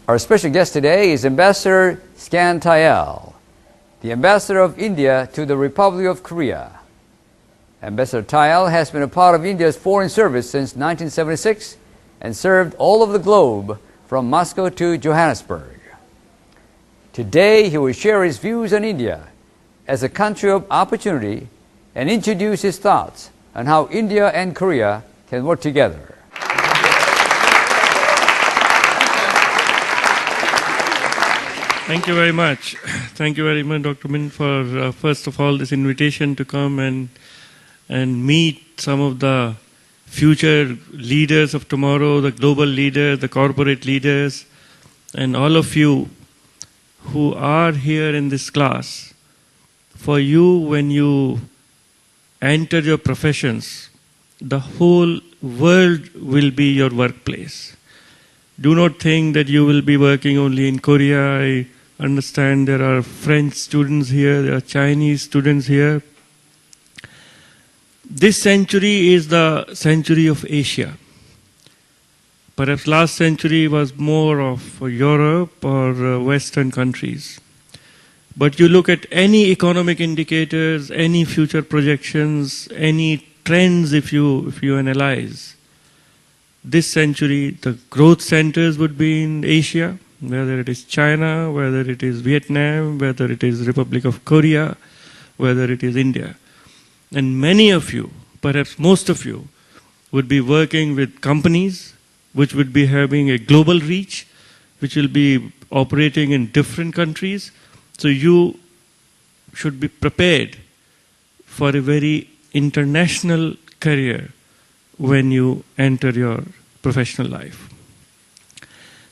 Our special guest today is Ambassador Skand Tayal, the Ambassador of India to the Republic of Korea. Ambassador Tayal has been a part of India's foreign service since 1976 and served all over the globe from Moscow to Johannesburg. Today he will share his views on India as a country of opportunity and introduce his thoughts on how India and Korea can work together. Thank you very much. Thank you very much, Dr. Min, for first of all this invitation to come and meet some of the future leaders of tomorrow, the global leaders, the corporate leaders, and all of you who are here in this class. For you, when you enter your professions, the whole world will be your workplace. Do not think that you will be working only in Korea. I understand there are French students here, there are Chinese students here. This century is the century of Asia. Perhaps last century was more of Europe or Western countries. But you look at any economic indicators, any future projections, any trends if you analyze, this century the growth centers would be in Asia, whether it is China, whether it is Vietnam, whether it is Republic of Korea, whether it is India. And many of you, perhaps most of you, would be working with companies which would be having a global reach, which will be operating in different countries. So you should be prepared for a very international career when you enter your professional life.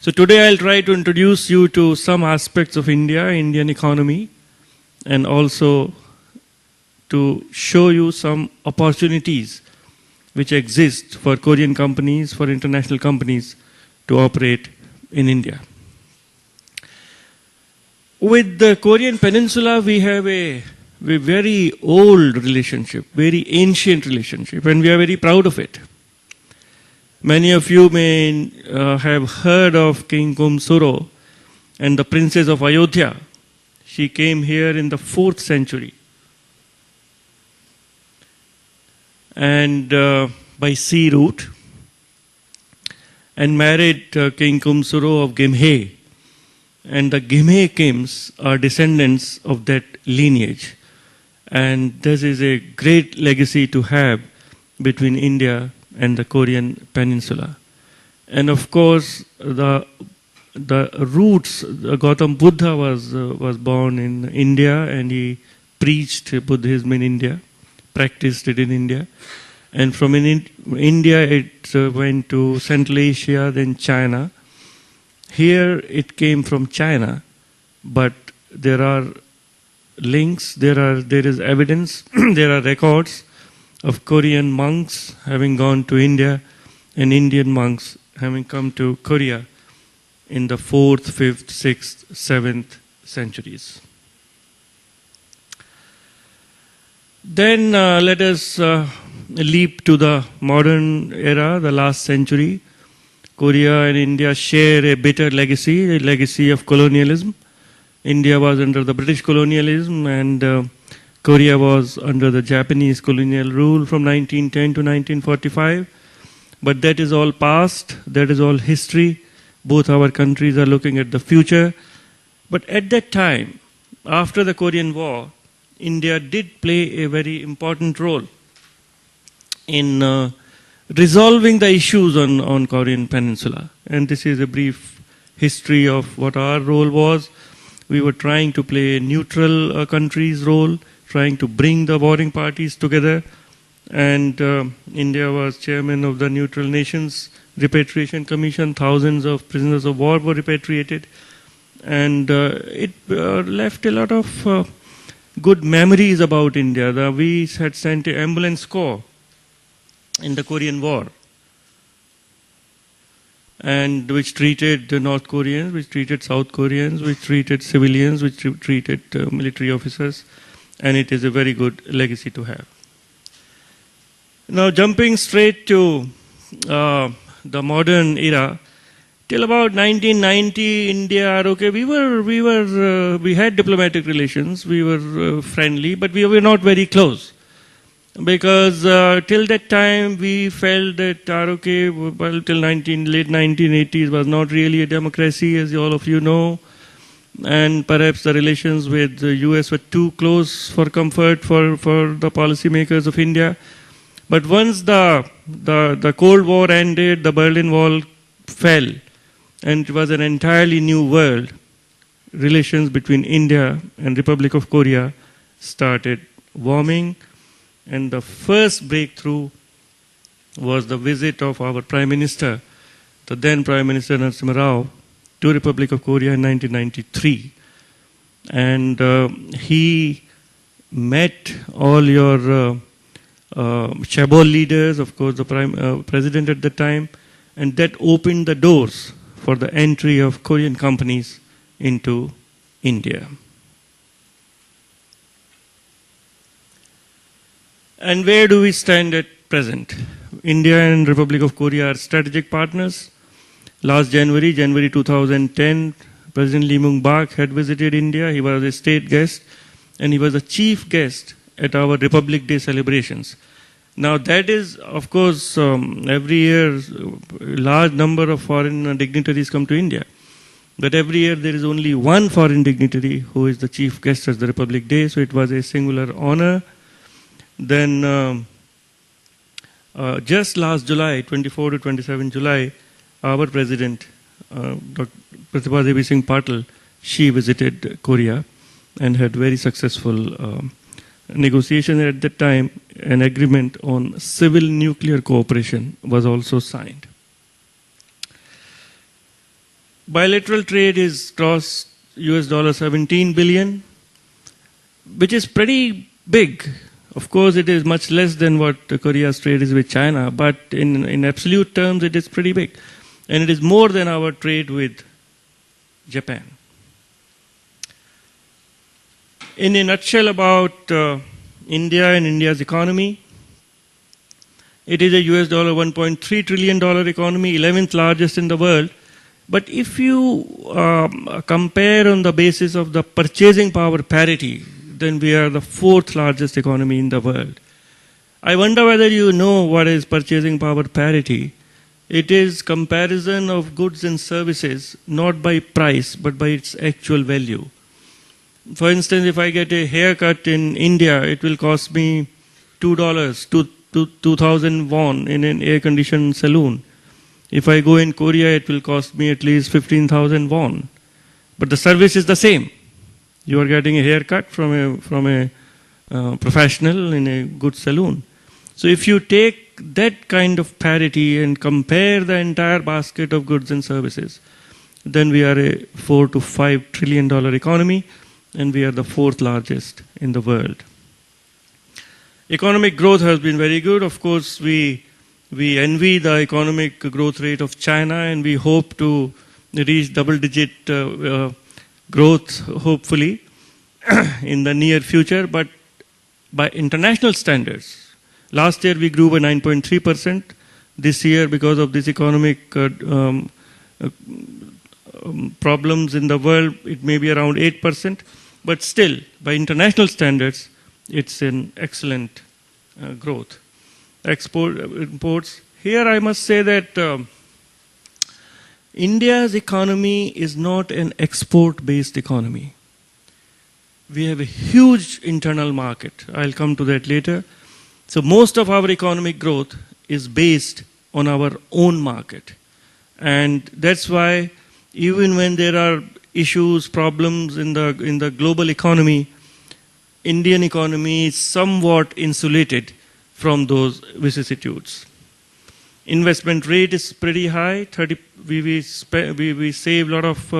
So today I'll try to introduce you to some aspects of India, Indian economy, and also to show you some opportunities which exist for Korean companies, for international companies to operate in India. With the Korean Peninsula, we have a very old relationship, very ancient relationship, and we are very proud of it. Many of you may have heard of King Kumsuro and the Princess of Ayodhya. She came here in the 4th century. And by sea route, and married King Kumsuro of Gimhae. And the Gimhae kings are descendants of that lineage. And this is a great legacy to have between India and the Korean Peninsula. And of course, the roots, Gautam Buddha was born in India, and he preached Buddhism in India, practiced it in India. And from India it went to Central Asia, then China. Here it came from China, but there are links, there is evidence, there are records of Korean monks having gone to India and Indian monks having come to Korea in the 4th, 5th, 6th, 7th centuries. Then let us leap to the modern era, the last century. Korea and India share a bitter legacy, a legacy of colonialism. India was under the British colonialism, and Korea was under the Japanese colonial rule from 1910 to 1945. But that is all past, that is all history. Both our countries are looking at the future. But at that time, after the Korean War, India did play a very important role in resolving the issues on Korean Peninsula. And this is a brief history of what our role was. We were trying to play a neutral country's role, trying to bring the warring parties together. And India was chairman of the Neutral Nations Repatriation Commission. Thousands of prisoners of war were repatriated. And it left a lot of good memories about India. We had sent an ambulance corps in the Korean War, and which treated the North Koreans, which treated South Koreans, which treated civilians, which treated military officers, and it is a very good legacy to have. Now jumping straight to the modern era, Till about 1990, India, ROK, we had diplomatic relations, we were friendly, but we were not very close. Because till that time, we felt that ROK, well, till late 1980s, was not really a democracy, as all of you know. And perhaps the relations with the US were too close for comfort for the policymakers of India. But once the Cold War ended, the Berlin Wall fell, and it was an entirely new world. Relations between India and Republic of Korea started warming, and the first breakthrough was the visit of our Prime Minister, the then Prime Minister Narasimha Rao, to Republic of Korea in 1993. And he met all your Chaebol leaders, of course the President at the time, and that opened the doors for the entry of Korean companies into India. And where do we stand at present? India and Republic of Korea are strategic partners. Last January 2010, President Lee Myung-bak had visited India. He was a state guest, and he was a chief guest at our Republic Day celebrations. Now that is, of course, every year a large number of foreign dignitaries come to India. But every year there is only one foreign dignitary who is the chief guest at the Republic Day, so it was a singular honor. Then just last July, 24 to 27 July, our President, Dr. Pratibha Devi Singh Patil, she visited Korea and had very successful negotiation. At that time, an agreement on civil nuclear cooperation was also signed. Bilateral trade is crossed $17 billion, which is pretty big. Of course, it is much less than what Korea's trade is with China, but in absolute terms, it is pretty big. And it is more than our trade with Japan. In a nutshell about India and India's economy, it is a $1.3 trillion economy, 11th largest in the world. But if you compare on the basis of the purchasing power parity, then we are the 4th largest economy in the world. I wonder whether you know what is purchasing power parity. It is comparison of goods and services, not by price, but by its actual value. For instance, if I get a haircut in India, it will cost me $2, 2,000 won in an air-conditioned saloon. If I go in Korea, it will cost me at least 15,000 won. But the service is the same. You are getting a haircut from a professional in a good saloon. So if you take that kind of parity and compare the entire basket of goods and services, then we are a $4 to $5 trillion economy, and we are the 4th largest in the world. Economic growth has been very good. Of course, we envy the economic growth rate of China, and we hope to reach double-digit growth, hopefully, in the near future. But by international standards, last year we grew by 9.3%. This year, because of this economic problems in the world, it may be around 8%. But still, by international standards, it's an excellent growth. Imports. Here I must say that India's economy is not an export-based economy. We have a huge internal market. I'll come to that later. So most of our economic growth is based on our own market. And that's why even when there are issues, problems in the global economy, Indian economy is somewhat insulated from those vicissitudes. Investment rate is pretty high. We save a lot of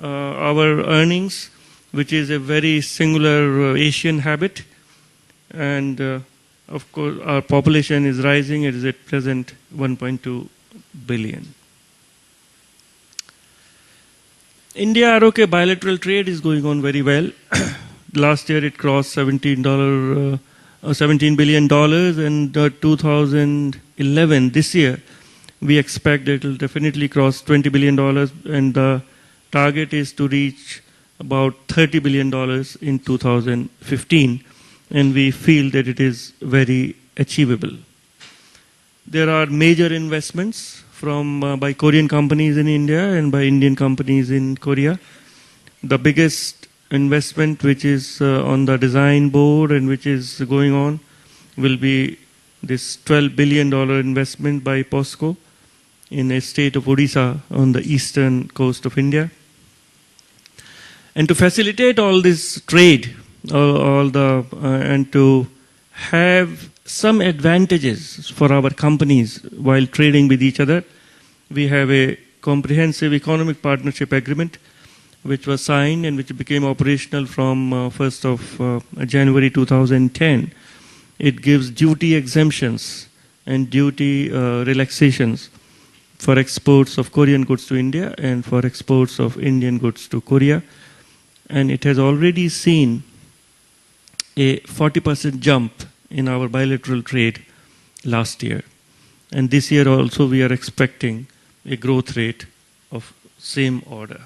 our earnings, which is a very singular Asian habit. And of course, our population is rising. It is at present 1.2 billion. India-ROK bilateral trade is going on very well. Last year it crossed $17 billion, and 2011, this year, We expect that it will definitely cross $20 billion, and the target is to reach about $30 billion in 2015, and we feel that it is very achievable. There are major investments by Korean companies in India and by Indian companies in Korea. The biggest investment, which is on the design board and which is going on, will be this $12 billion investment by POSCO in a state of Odisha on the eastern coast of India. And to facilitate all this trade, and to have some advantages for our companies while trading with each other, we have a comprehensive economic partnership agreement which was signed and which became operational from 1st of January 2010. It gives duty exemptions and duty relaxations for exports of Korean goods to India and for exports of Indian goods to Korea. And it has already seen a 40% jump in our bilateral trade last year. And this year also we are expecting a growth rate of same order.